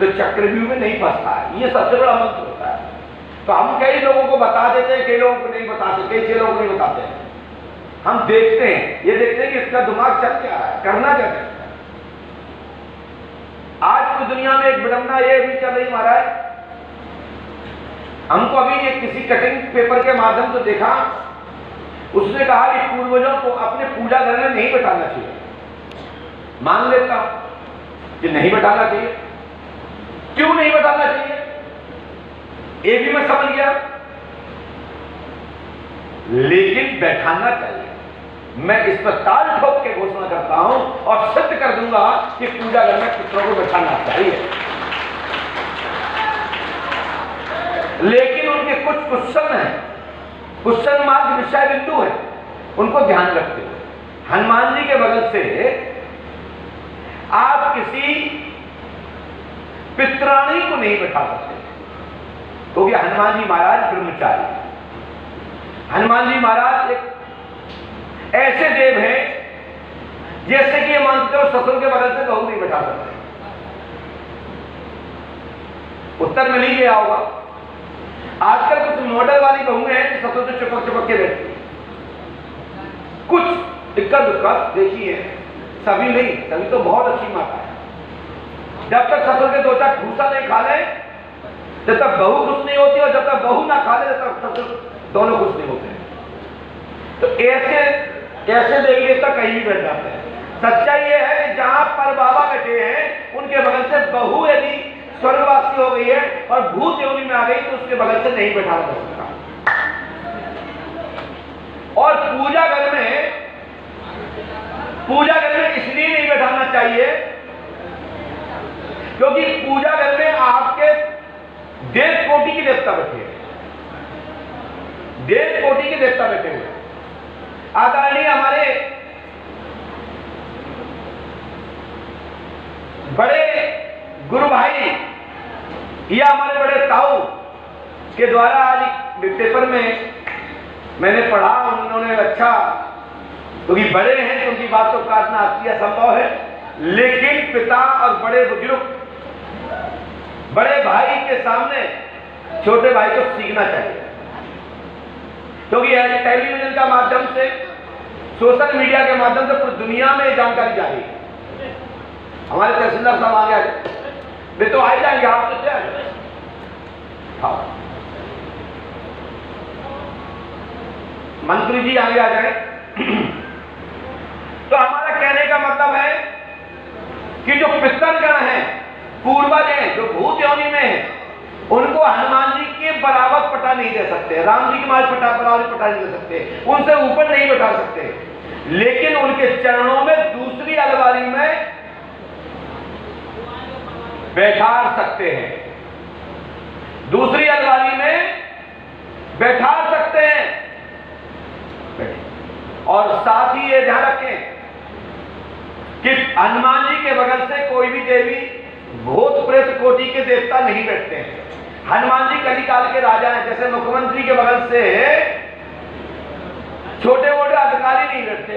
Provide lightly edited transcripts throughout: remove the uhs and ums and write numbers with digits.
तो चक्रव्यूह में नहीं फंसता है। ये सबसे बड़ा मंत्र होता है। तो हम कई लोगों को बता देते हैं, कई लोगों को नहीं बता सकते, कई लोगों को नहीं बताते हैं। हम देखते हैं, ये देखते हैं कि इसका दिमाग चल क्या रहा है, करना क्या है। आज की दुनिया में एक विडंबना ये भी चल रही महाराज, हमको अभी एक किसी कटिंग पेपर के माध्यम से देखा, उसने कहा कि पूर्वजों को अपने पूजा घर में नहीं बैठाना चाहिए। मान लेता कि नहीं बैठाना चाहिए, क्यों नहीं बैठाना चाहिए ये भी मैं समझ गया, लेकिन बैठाना चाहिए। मैं इस पर ताल ठोक के घोषणा करता हूं और सिद्ध कर दूंगा कि पूजा घर में पितरों को बैठाना चाहिए। लेकिन उनके कुछ क्वेश्चन हैं, क्वेश्चन मार्ग विषय बिंदु है, उनको ध्यान रखते हुए हनुमान जी के बगल से आप किसी पितराणी को नहीं बैठा सकते, क्योंकि हनुमान जी महाराज ब्रह्मचारी, हनुमान जी महाराज एक ऐसे देव हैं जैसे कि ये मानते हो ससुर के बगल से बहू नहीं बैठा सकते। उत्तर मिल ही गया होगा। आजकल कुछ मॉडल वाली बहुएं हैं कि ससुर से चिपक चिपक के बैठती है। कुछ दिक्कत दुक्कत देखिए, सभी नहीं, सभी तो बहुत अच्छी माता है। जब तक ससुर के दो चार ठूसा नहीं खा ले जब तक बहू खुश नहीं होती, और जब तक बहू ना खा ले तब तक ससुर दोनों खुश नहीं होते। तो ऐसे देख लेता कहीं भी बैठ जाते हैं। सच्चाई ये है कि जहां पर बाबा बैठे हैं उनके बगल से बहू यदि स्वर्गवासी हो गई है और भूत योनि में आ गई तो उसके बगल से नहीं बैठा जा सकता। और पूजा घर में इसलिए नहीं बैठाना चाहिए क्योंकि पूजा घर में आपके देव कोटि के देवता बैठे हैं, देव कोटि के देवता बैठे हुए। आदरणीय हमारे बड़े गुरु भाई या हमारे बड़े ताऊ के द्वारा आज पेपर में मैंने पढ़ा, उन्होंने अच्छा, क्योंकि बड़े हैं तो उनकी बात तो काटना असंभव है, लेकिन पिता और बड़े बुजुर्ग बड़े भाई के सामने छोटे भाई को सीखना चाहिए। क्योंकि टेलीविजन का माध्यम से, सोशल मीडिया के माध्यम से पूरी दुनिया में जानकारी जा रही है। हमारे तहसीलदार साहब आ गए, वे तो आ जाएंगे, आप तो क्या है? हाँ, मंत्री जी आगे आ जाए। तो हमारा कहने का मतलब है कि जो पितरगण हैं, पूर्वज हैं, जो भूत योनि में हैं, उनको हनुमान जी के बराबर पटा नहीं दे सकते, राम जी के बराबर पटा नहीं दे सकते, उनसे ऊपर नहीं बैठा सकते, लेकिन उनके चरणों में दूसरी अलमारी में बैठा सकते हैं, दूसरी अलमारी में बैठा सकते हैं। और साथ ही ये ध्यान रखें कि हनुमान जी के बगल से कोई भी देवी भूत प्रेत कोटि के देवता नहीं बैठते हैं। हनुमान जी कलिकाल के राजा हैं, जैसे मुख्यमंत्री के बगल से छोटे मोटे अधिकारी नहीं बैठते,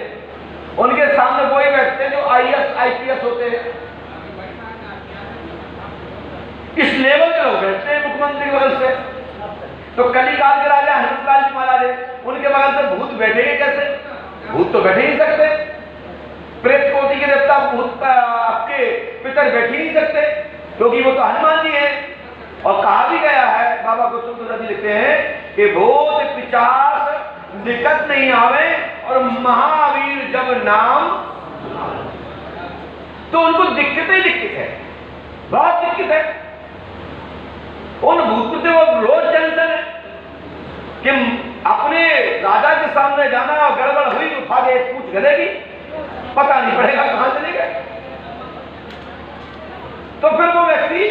उनके सामने वही बैठते हैं जो IAS IPS होते हैं। इस लेवल के लोग बैठते हैं मुख्यमंत्री के बगल से। तो कलिकाल के राजा हनुमान जी महाराज है, उनके बगल से भूत बैठेंगे कैसे? भूत तो बैठ ही नहीं सकते, प्रेत कोटि के देवता भूत आपके पितर बैठ ही नहीं सकते, क्योंकि वो तो हनुमान जी हैं। और कहा भी गया है, बाबा कुसुम जी लिखते हैं कि भूत पिशाच निकट नहीं आवे और महावीर जब नाम, तो उनको दिक्कत ही दिक्कत है, बहुत दिक्कत है। उन भूत से वो रोज टेंशन है कि अपने राजा के सामने जाना और गड़बड़ हुई तो उठा के पूछ गलेगी, पता नहीं पड़ेगा कहां चले गए। तो फिर वो व्यक्ति,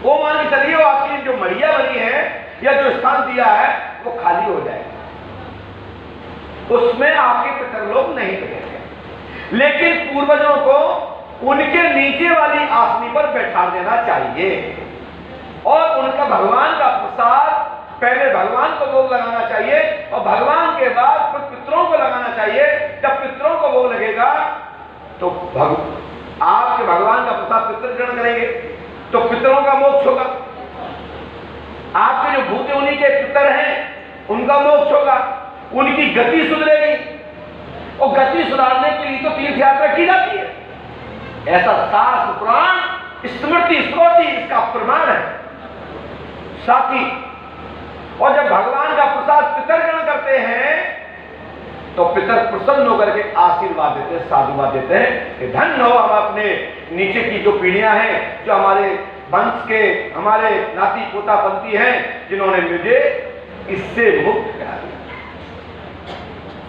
वो मान के चलिए, वो आपकी जो मड़िया बनी है या जो स्थान दिया है वो खाली हो जाएगा, उसमें आपके पितर लोग नहीं बैठेंगे। लेकिन पूर्वजों को उनके नीचे वाली आसनी पर बैठा देना चाहिए और उनका भगवान का प्रसाद पहले भगवान को भोग लगाना चाहिए और भगवान के बाद फिर पितरों को लगाना चाहिए। जब पितरों को भोग लगेगा तो आपके भगवान का प्रसाद पितर ग्रहण करेंगे, तो पितरों का मोक्ष होगा, आपके जो भूत योनि के पितर हैं उनका मोक्ष होगा, उनकी गति सुधरेगी, और गति सुधारने के लिए तो तीर्थ यात्रा की जाती है। ऐसा शास्त्र पुराण स्मृति स्मृति इसका प्रमाण है साथी। और जब भगवान का प्रसाद पितरगण करते हैं तो पितर प्रसन्न होकर के आशीर्वाद देते हैं, साधुवाद देते हैं कि धन्य हो हम अपने नीचे की जो पीढ़ियां हैं, जो हमारे वंश के हमारे नाती पोता पंथी हैं, जिन्होंने मुझे इससे मुक्त करा दिया।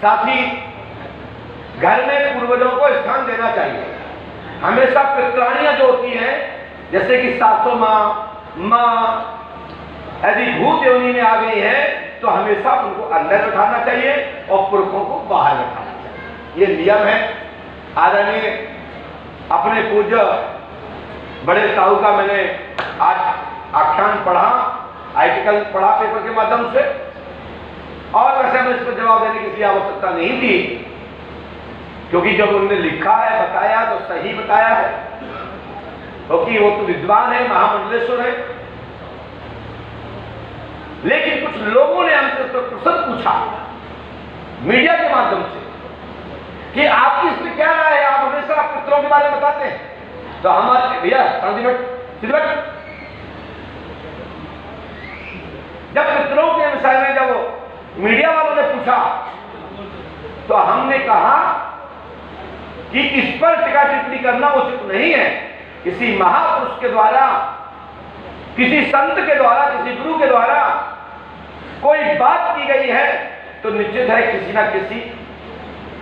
साथी, घर में पूर्वजों को स्थान देना चाहिए। हमेशा पितरानियां जो होती हैं, जैसे कि सासू माँ यदि भूत योनि में आ गई है तो हमेशा उनको अंदर बैठाना चाहिए और पुरखों को बाहर बैठाना चाहिए। ये नियम है। आदरणीय अपने पूज्य बड़े ताऊ का मैंने आज आख्यान पढ़ा, आर्टिकल पढ़ा पेपर के माध्यम से, और वैसे मैं इस पर जवाब देने की आवश्यकता नहीं थी, क्योंकि जब उन्होंने लिखा है बताया तो सही बताया है, क्योंकि वो तो विद्वान है, महामंडलेश्वर है। लेकिन कुछ लोगों ने हमसे तो प्रश्न पूछा मीडिया के माध्यम से कि आपकी इस पर क्या राय है, आप हमेशा पितरों के बारे में बताते हैं। तो हमारे भैया जब पितरों के विषय में जब मीडिया वालों ने पूछा तो हमने कहा कि इस पर टीका टिप्पणी करना उचित नहीं है। किसी महापुरुष के द्वारा, किसी संत के द्वारा, किसी गुरु के द्वारा कोई बात की गई है तो निश्चित है किसी ना किसी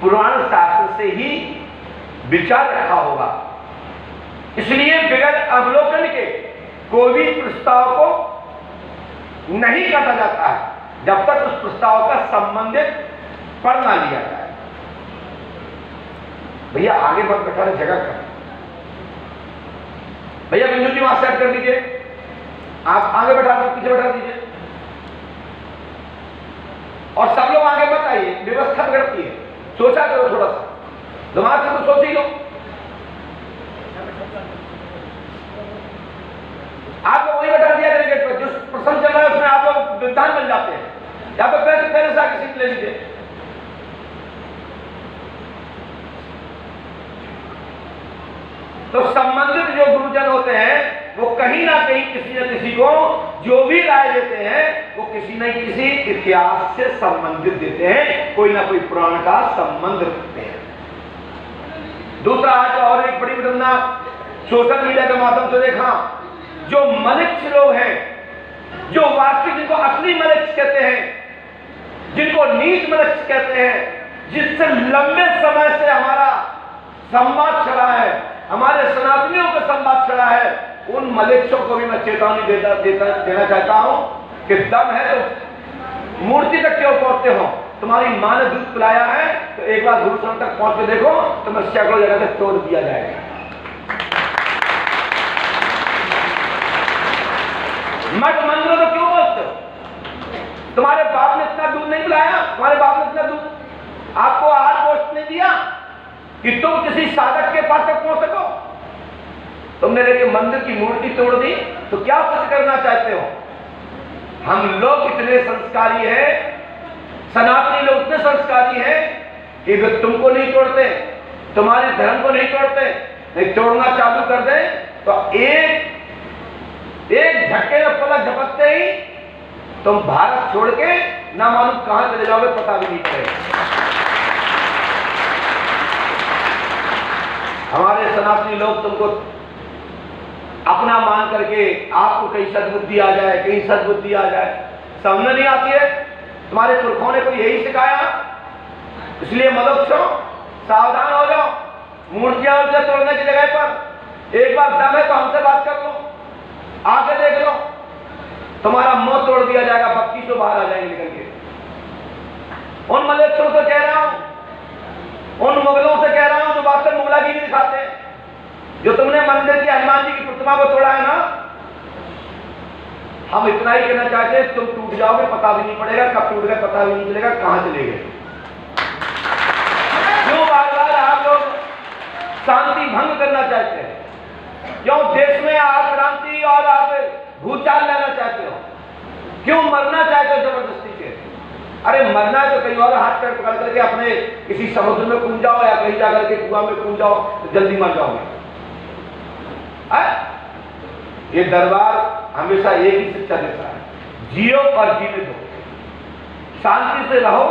पुराण शास्त्र से ही विचार रखा होगा। इसलिए बगैर अवलोकन के कोई भी प्रस्ताव को नहीं काटा जाता है जब तक उस प्रस्ताव का संबंधित पढ़ ना लिया जाए। भैया आगे मत बैठा रहे, जगह कर। भैया बिंदु जी वहां सेट कर दीजिए, आप आगे बैठा दीजिए, पीछे बैठा दीजिए, और सब लोग आगे मत आइए, व्यवस्था बिगड़ती है। सोचा करो थोड़ा सा, दिमाग से तो सोच ही लो। आप लोग वही बैठा दिया करें गेट पर, जो प्रसंग चल रहा है उसमें आप लोग विद्वान बन जाते हैं, या तो पहले से आके सीट ले लीजिए। तो संबंधित जो गुरुजन होते हैं वो कहीं ना कहीं किसी न किसी को जो भी राय देते हैं वो किसी न किसी इतिहास से संबंधित देते हैं, कोई ना कोई पुराण का संबंध रखते हैं। दूसरा, आज और एक बड़ी घटना सोशल मीडिया के माध्यम से देखा, जो मलिक्ष लोग हैं, जो वास्तविक जिनको असली मलिक्ष कहते हैं, जिनको नीच मलिक्ष कहते हैं, जिससे लंबे समय से हमारा संवाद चला है, हमारे सनातनियों का संवाद चला है, उन मलिक्षों को भी मैं चेतावनी देना चाहता हूं कि दम है तो मूर्ति तक क्यों पहुंचते हो। तुम्हारी मां ने दूध पिलाया है तो एक बार गुरुचरण तक पहुंच के देखो, तुम्हें सैकड़ों जगह से तोड़ दिया जाएगा। मठ मंदिरों तो क्यों बोलते हो? तुम्हारे बाप ने इतना दूध नहीं पिलाया, तुम्हारे बाप ने इतना दूध आपको आहार पोषण नहीं दिया कि तुम किसी साधक के पास तक पहुंच सको। तुमने लेके मंदिर की मूर्ति तोड़ दी तो क्या सिद्ध करना चाहते हो? हम लोग इतने संस्कारी हैं, सनातनी लोग इतने संस्कारी हैं कि वे तुमको नहीं तोड़ते, तुम्हारे धर्म को नहीं तोड़ते। नहीं तोड़ना चालू कर दें तो एक झटके में पलक झपकते ही तुम भारत छोड़ के ना मालूम कहां चले जाओगे, पता भी नहीं चलेगा। हमारे सनातनी लोग तुमको अपना मान करके आपको कहीं सद्बुद्धि आ जाए, कहीं सद्बुद्धि आ जाए, समझ नहीं आती है। तुम्हारे पुरखों ने कोई यही सिखाया, इसलिए मनुष्यों सावधान हो जाओ। मूर्तियां तोड़ने की जगह पर एक बार दम है तो हमसे बात कर लो, आके देख लो, तुम्हारा मुंह तोड़ दिया जाएगा, 3200 बाहर आ जाएंगे निकल के। उन मलेच्छों से कह रहा हूं, उन मुगलों से कह रहा हूं जो वास्तव मुगलागिरी दिखाते हैं, जो तुमने मंदिर की हनुमान जी की प्रतिमा को तोड़ा है ना, हम इतना ही कहना चाहते हैं, तुम टूट जाओगे पता भी नहीं पड़ेगा, कब टूट गए पता भी नहीं चलेगा, कहां चले गए। क्यों बार बार आप लोग शांति भंग करना चाहते हैं? क्यों देश में आप क्रांति और आप भूचाल लेना चाहते हो, क्यों मरना चाहते हो जबरदस्ती के? अरे मरना है तो कहीं और हाथ पैर पकड़ करके अपने किसी समुद्र में कूद जाओ या कहीं जाकर के कुआं में कूद जाओ तो जल्दी मर जाओगे। ये दरबार हमेशा एक ही शिक्षा देता है, जियो और जीने दो, शांति से रहो,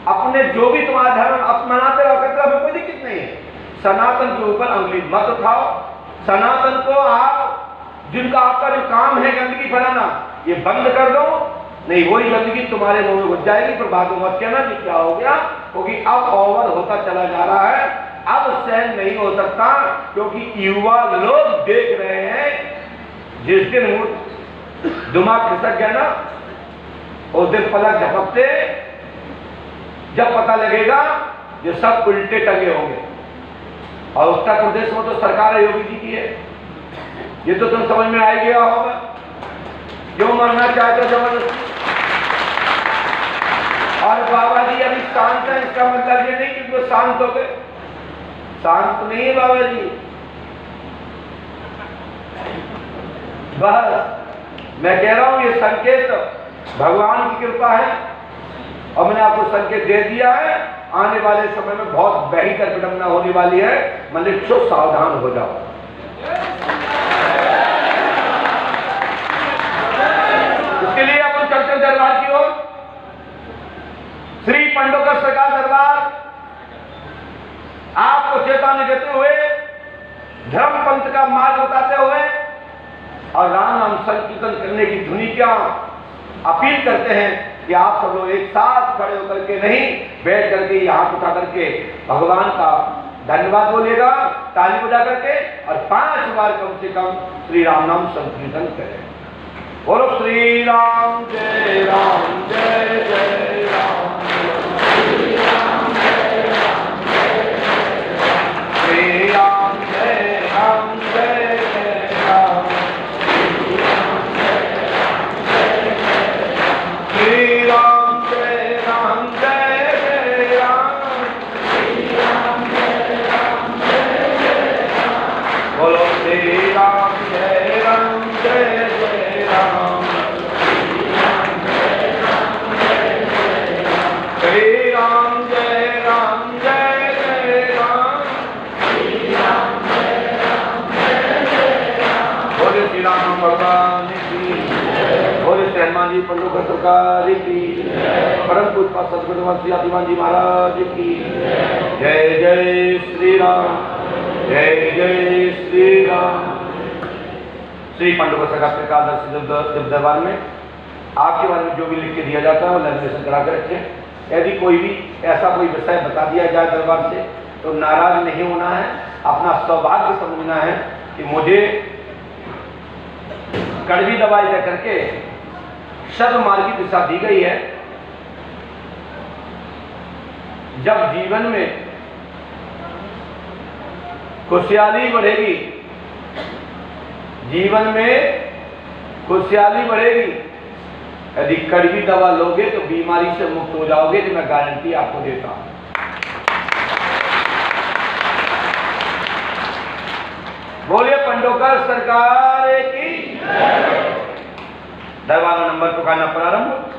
अपने जो भी तुम्हारा धर्म अपनाते रहो, करते रहो, कोई दिक्कत नहीं है। सनातन के ऊपर अंगुली मत उठाओ। सनातन को आप, जिनका आपका जो काम है गंदगी फैलाना, ये बंद कर दो, नहीं वही गंदगी तुम्हारे मुंह में घुस जाएगी, पर बाद में मत कहना कि क्या हो गया, क्योंकि अब ओवर होता चला जा रहा है, अब सहन नहीं हो सकता, क्योंकि युवा लोग देख रहे हैं। जिस दिन दिमाग खिसक गया ना, उस दिन पलक झपकते, जब पता लगेगा ये सब उल्टे टंगे होंगे। और उत्तर प्रदेश में तो सरकार है योगी जी की है, ये तो तुम समझ में आ गया होगा, क्यों मरना चाहते जबरदस्ती। और बाबा जी अभी शांत है, इसका मतलब ये नहीं कि वो शांत हो गए, शांत नहीं है बाबा जी। बस मैं कह रहा हूं ये संकेत भगवान की कृपा है, और मैंने आपको संकेत दे दिया है, आने वाले समय में बहुत भयंकर विडंबना होने वाली है, मनुष्यों सावधान हो जाओ। इसके लिए अपन चलते दरबार की ओर। श्री पंडोकर सरकार दरबार आपको चेतावनी देते हुए, धर्म पंथ का मार्ग बताते हुए और राम नाम संकीर्तन करने की धुनी क्या अपील करते हैं कि आप सब लोग एक साथ खड़े होकर के नहीं, बैठ करके हाथ उठा करके भगवान का धन्यवाद बोलेगा, ताली बजा करके, और 5 बार कम से कम श्री राम नाम संकीर्तन करें। बोलो श्री राम जय राम जय जय राम, श्री राम जय राम जय जय राम, श्री राम जय राम जय जय राम, श्री राम जय राम जय जय राम, श्री राम जय राम जय जय राम, बोलो श्री राम जय राम जय जय राम, श्री राम जय राम जय जय राम, श्री राम जय राम जय जय राम, बोले श्री राम भगवान की, बोले श्री हनुमान जी पंडोकर सरकार की, परम पूज्य सद्गुरु श्री आदिमान जी महाराज की जय। जय श्री राम, जय जय श्री राम। श्री पंडोकर सरकार प्रकाश दरबार में आपके बारे में जो भी लिख के दिया जाता है वो लैमिनेशन करा कर रखें। यदि कोई भी ऐसा कोई विषय बता दिया जाए दरबार से तो नाराज नहीं होना है, अपना सौभाग्य समझना है कि मुझे कड़वी दवाई दे करके सर्व मार्ग की दिशा दी गई है। जब जीवन में खुशहाली बढ़ेगी, जीवन में खुशहाली बढ़ेगी, यदि कड़वी दवा लोगे तो बीमारी से मुक्त हो जाओगे, तो मैं गारंटी आपको देता हूं। बोलिए पंडोकर सरकार की। दरबार नंबर पुकारना प्रारंभ।